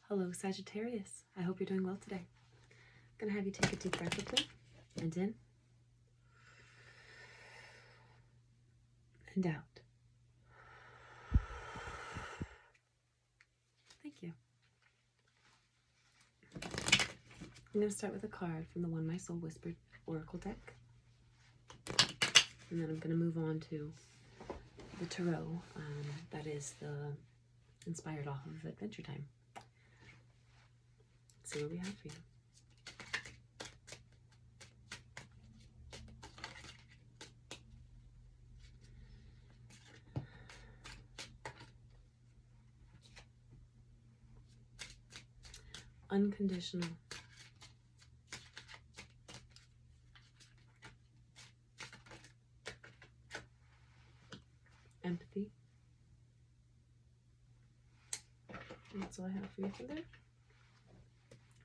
Hello, Sagittarius. I hope you're doing well today. I'm going to have you take a deep breath with me, and in, and out. Thank you. I'm going to start with a card from the One My Soul Whispered Oracle deck. And then I'm going to move on to the Tarot. That is inspired off of Adventure Time. Let's see what we have for you. Unconditional. Empathy. That's all I have for you for there.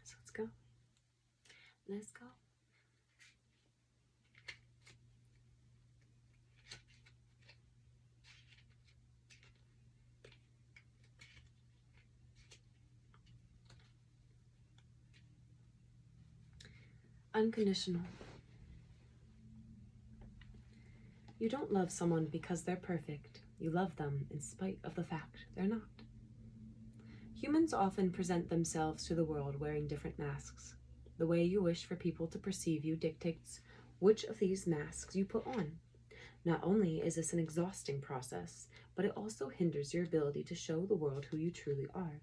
So let's go. Let's go. Unconditional. You don't love someone because they're perfect. You love them in spite of the fact they're not. Humans often present themselves to the world wearing different masks. The way you wish for people to perceive you dictates which of these masks you put on. Not only is this an exhausting process, but it also hinders your ability to show the world who you truly are.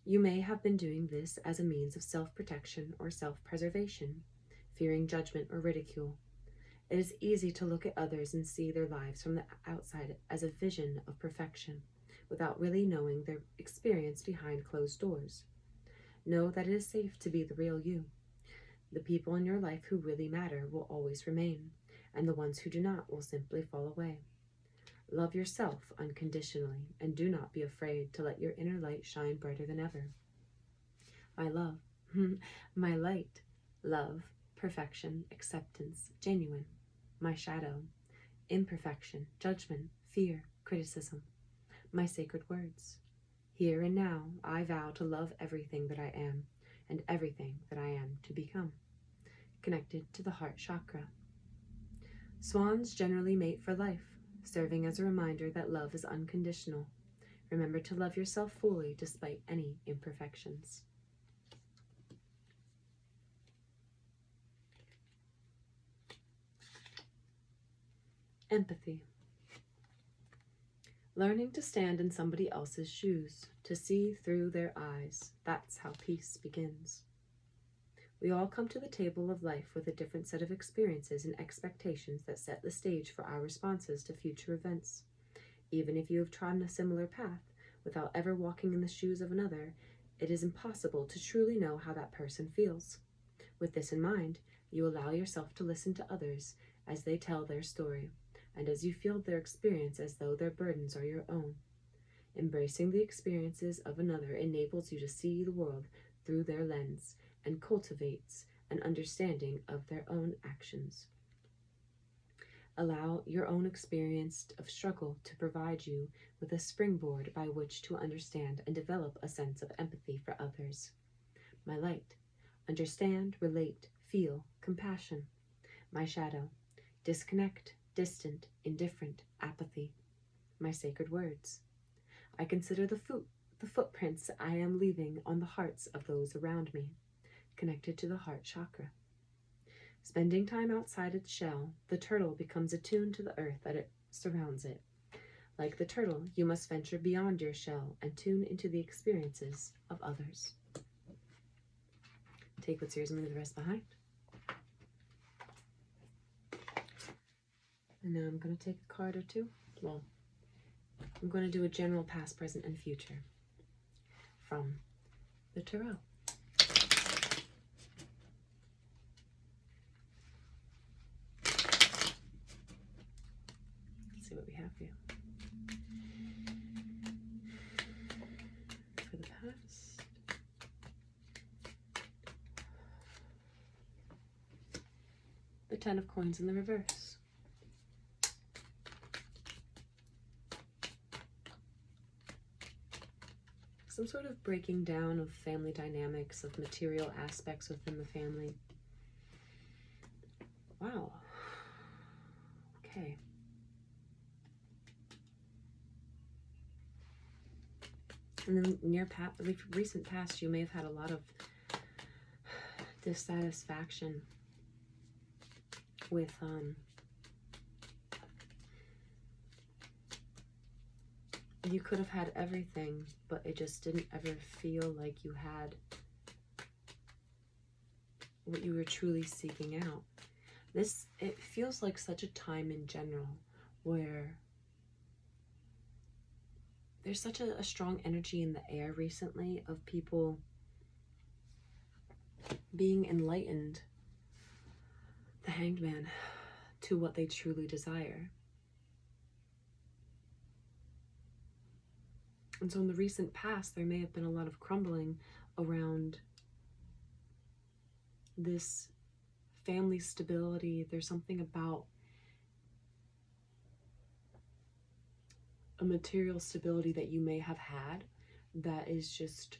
You may have been doing this as a means of self-protection or self-preservation, fearing judgment or ridicule. It is easy to look at others and see their lives from the outside as a vision of perfection, without really knowing their experience behind closed doors. Know that it is safe to be the real you. The people in your life who really matter will always remain, and the ones who do not will simply fall away. Love yourself unconditionally, and do not be afraid to let your inner light shine brighter than ever. My love, my light, love, perfection, acceptance, genuine. My shadow, imperfection, judgment, fear, criticism. My sacred words. Here and now, I vow to love everything that I am, and everything that I am to become. Connected to the heart chakra. Swans generally mate for life, serving as a reminder that love is unconditional. Remember to love yourself fully despite any imperfections. Empathy. Learning to stand in somebody else's shoes, to see through their eyes. That's how peace begins. We all come to the table of life with a different set of experiences and expectations that set the stage for our responses to future events. Even if you have trodden a similar path, without ever walking in the shoes of another, it is impossible to truly know how that person feels. With this in mind, you allow yourself to listen to others as they tell their story, and as you feel their experience as though their burdens are your own. Embracing the experiences of another enables you to see the world through their lens and cultivates an understanding of their own actions. Allow your own experience of struggle to provide you with a springboard by which to understand and develop a sense of empathy for others. My light, understand, relate, feel, compassion. My shadow, disconnect, distant, indifferent, apathy. My sacred words. I consider the footprints I am leaving on the hearts of those around me, connected to the heart chakra. Spending time outside its shell, the turtle becomes attuned to the earth that it surrounds it. Like the turtle, you must venture beyond your shell and tune into the experiences of others. Take what's yours and leave the rest behind. And now I'm going to take a card or two. Well, I'm going to do a general past, present, and future from the Tarot. Let's see what we have for you. For the past. The Ten of Coins in the reverse. some sort of breaking down of family dynamics, of material aspects within the family. Wow. Okay. In the recent past, you may have had a lot of dissatisfaction with you could have had everything, but it just didn't ever feel like you had what you were truly seeking out. It feels like such a time in general where there's such a strong energy in the air recently of people being enlightened, the Hanged Man, to what they truly desire. And so in the recent past, there may have been a lot of crumbling around this family stability. There's something about a material stability that you may have had that is just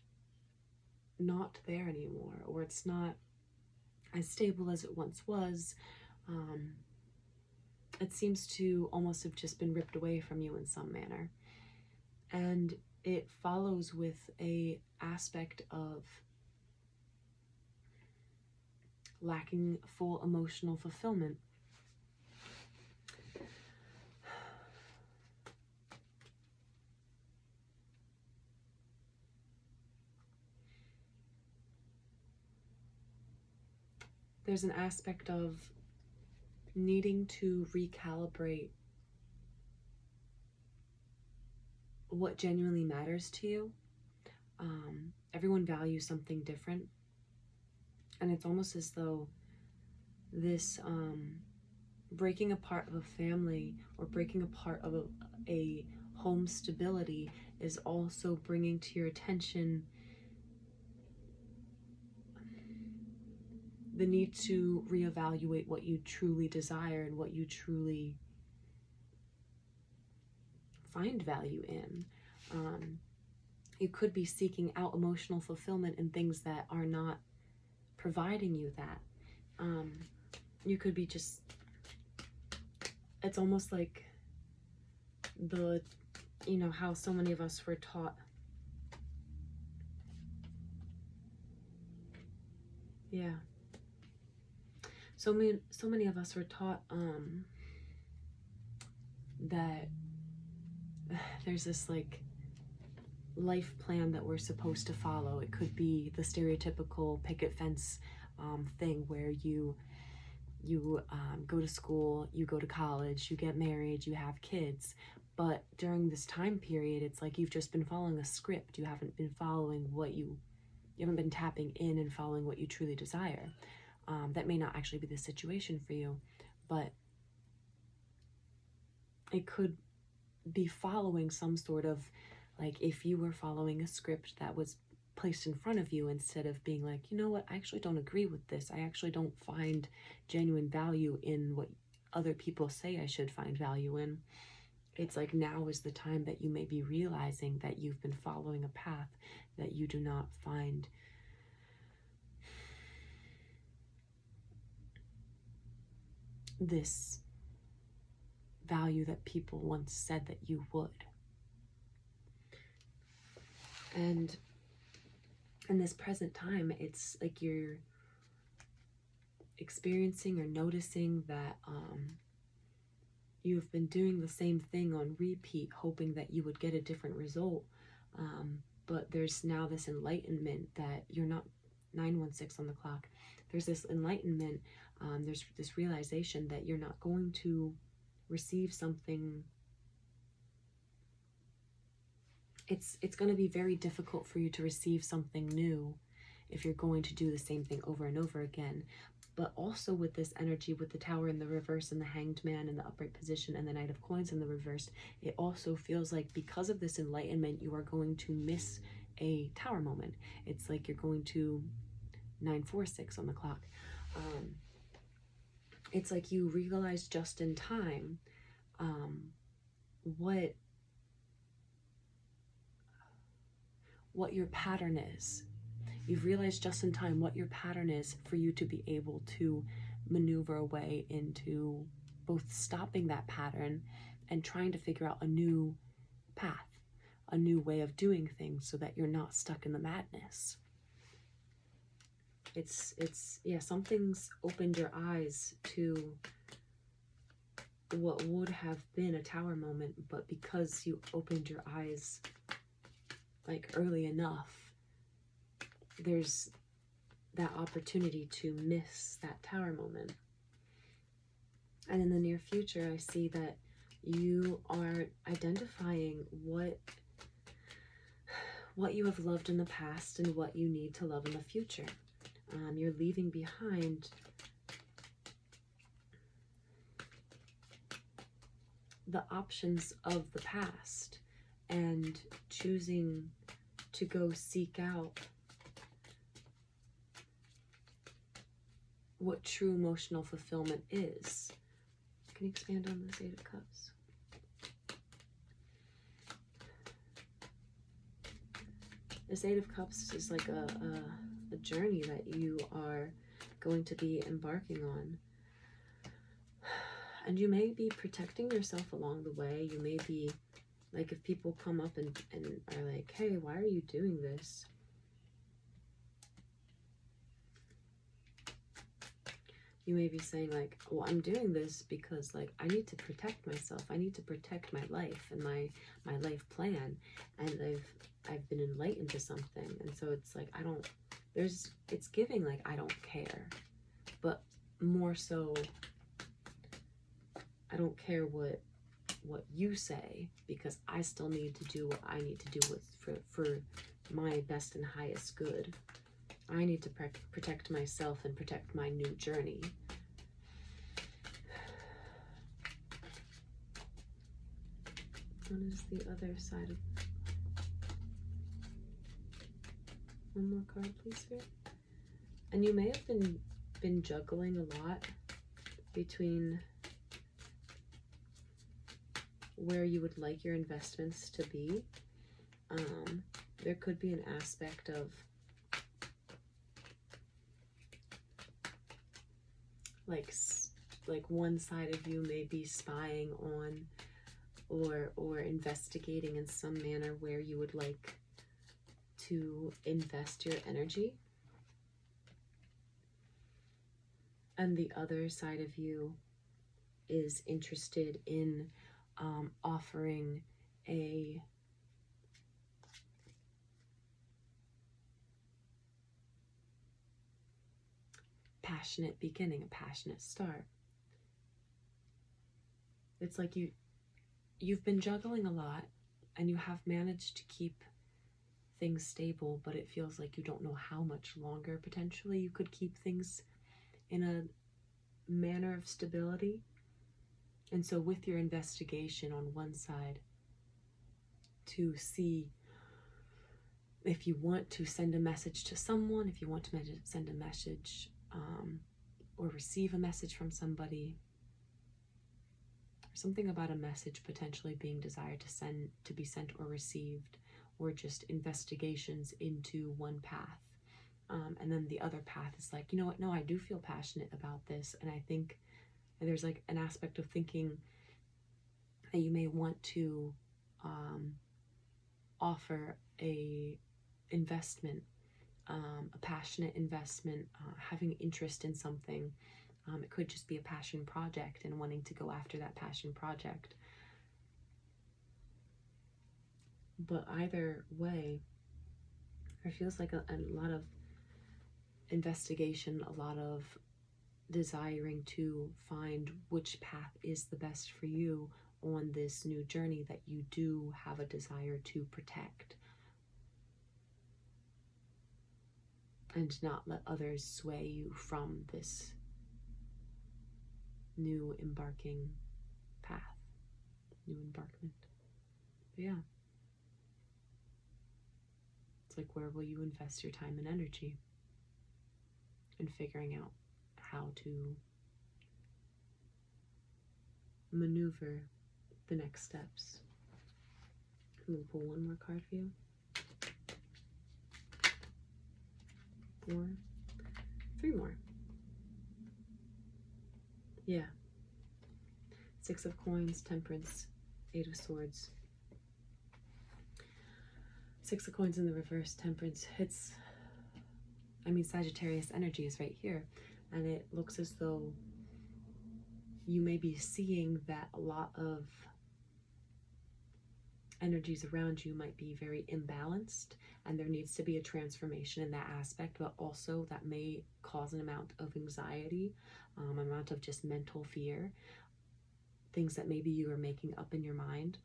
not there anymore, or it's not as stable as it once was. It seems to almost have just been ripped away from you in some manner. And it follows with a aspect of lacking full emotional fulfillment. There's an aspect of needing to recalibrate what genuinely matters to you. Everyone values something different. And it's almost as though this breaking apart of a family or breaking apart of a home stability is also bringing to your attention the need to reevaluate what you truly desire and what you truly find value in. You could be seeking out emotional fulfillment in things that are not providing you that. You could be just, it's almost like how so many of us were taught. Yeah. So many of us were taught that there's this like life plan that we're supposed to follow. It could be the stereotypical picket fence thing where you go to school, you go to college, you get married, you have kids. But during this time period, it's like you've just been following a script. You haven't been following you haven't been tapping in and following what you truly desire. That may not actually be the situation for you, but it could be following some sort of, like, if you were following a script that was placed in front of you, instead of being like, you know what, I actually don't agree with this. I actually don't find genuine value in what other people say I should find value in. It's like now is the time that you may be realizing that you've been following a path that you do not find this value that people once said that you would. And in this present time, it's like you're experiencing or noticing that you've been doing the same thing on repeat, hoping that you would get a different result. But there's now this enlightenment that you're not 916 on the clock. There's this enlightenment. There's this realization that you're not going to receive something. It's going to be very difficult for you to receive something new if you're going to do the same thing over and over again. But also with this energy, with the Tower in the reverse and the Hanged Man in the upright position and the Knight of Coins in the reverse, it also feels like because of this enlightenment, you are going to miss a Tower moment. It's like you're going to 946 on the clock. It's like you realize just in time what what your pattern is. You've realized just in time what your pattern is for you to be able to maneuver a way into both stopping that pattern and trying to figure out a new path, a new way of doing things so that you're not stuck in the madness. Yeah, something's opened your eyes to what would have been a tower moment, but because you opened your eyes like early enough, there's that opportunity to miss that tower moment. And in the near future, I see that you are identifying what you have loved in the past and what you need to love in the future. You're leaving behind the options of the past and choosing to go seek out what true emotional fulfillment is. Can you expand on this Eight of Cups? This Eight of Cups is like a journey that you are going to be embarking on. And you may be protecting yourself along the way. You may be, like, if people come up and are like, hey, why are you doing this? You may be saying, like, well, I'm doing this because, like, I need to protect myself. I need to protect my life and my life plan. And I've been enlightened to something. And so it's like, it's giving, like, I don't care. But more so, I don't care what you say, because I still need to do what I need to do for my best and highest good. I need to protect myself and protect my new journey. What is the other side of... One more card, please, Spirit. And you may have been juggling a lot between where you would like your investments to be. There could be an aspect of like one side of you may be spying on or investigating in some manner where you would like to invest your energy. And the other side of you is interested in offering a passionate beginning, a passionate start. It's like you've been juggling a lot and you have managed to keep things stable, but it feels like you don't know how much longer potentially you could keep things in a manner of stability. And so with your investigation on one side to see if you want to send a message to someone, if you want to send a message or receive a message from somebody, something about a message potentially being desired to be sent or received, or just investigations into one path. And then the other path is like, you know what, no, I do feel passionate about this. And I think there's like an aspect of thinking that you may want to offer a investment, a passionate investment, having interest in something. It could just be a passion project and wanting to go after that passion project. But either way, it feels like a lot of investigation, a lot of desiring to find which path is the best for you on this new journey that you do have a desire to protect. And not let others sway you from this new embarking path, new embarkment. But yeah, it's like, where will you invest your time and energy in figuring out how to maneuver the next steps? We'll pull one more card for you. 4, 3 more. Yeah. 6 of Coins, Temperance, 8 of Swords. 6 of Coins in the reverse, Temperance. Sagittarius energy is right here. And it looks as though you may be seeing that a lot of energies around you might be very imbalanced, and there needs to be a transformation in that aspect, but also that may cause an amount of anxiety, amount of just mental fear, things that maybe you are making up in your mind,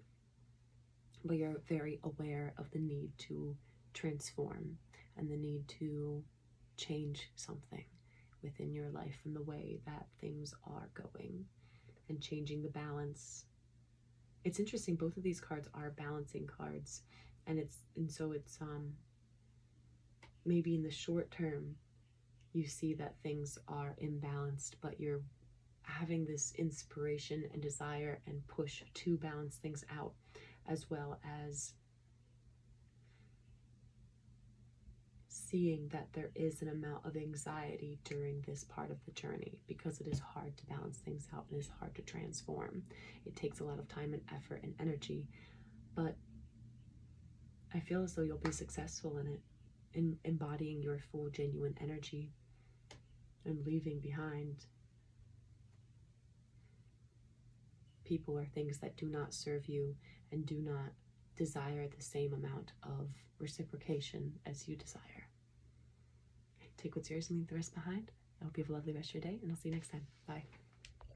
but you're very aware of the need to transform and the need to change something within your life and the way that things are going and changing the balance. It's interesting, both of these cards are balancing cards, and so it's maybe in the short term you see that things are imbalanced, but you're having this inspiration and desire and push to balance things out, as well as seeing that there is an amount of anxiety during this part of the journey, because it is hard to balance things out and it's hard to transform. It takes a lot of time and effort and energy, but I feel as though you'll be successful in it, in embodying your full genuine energy and leaving behind people or things that do not serve you and do not desire the same amount of reciprocation as you desire. Take what's yours and leave the rest behind. I hope you have a lovely rest of your day, and I'll see you next time. Bye.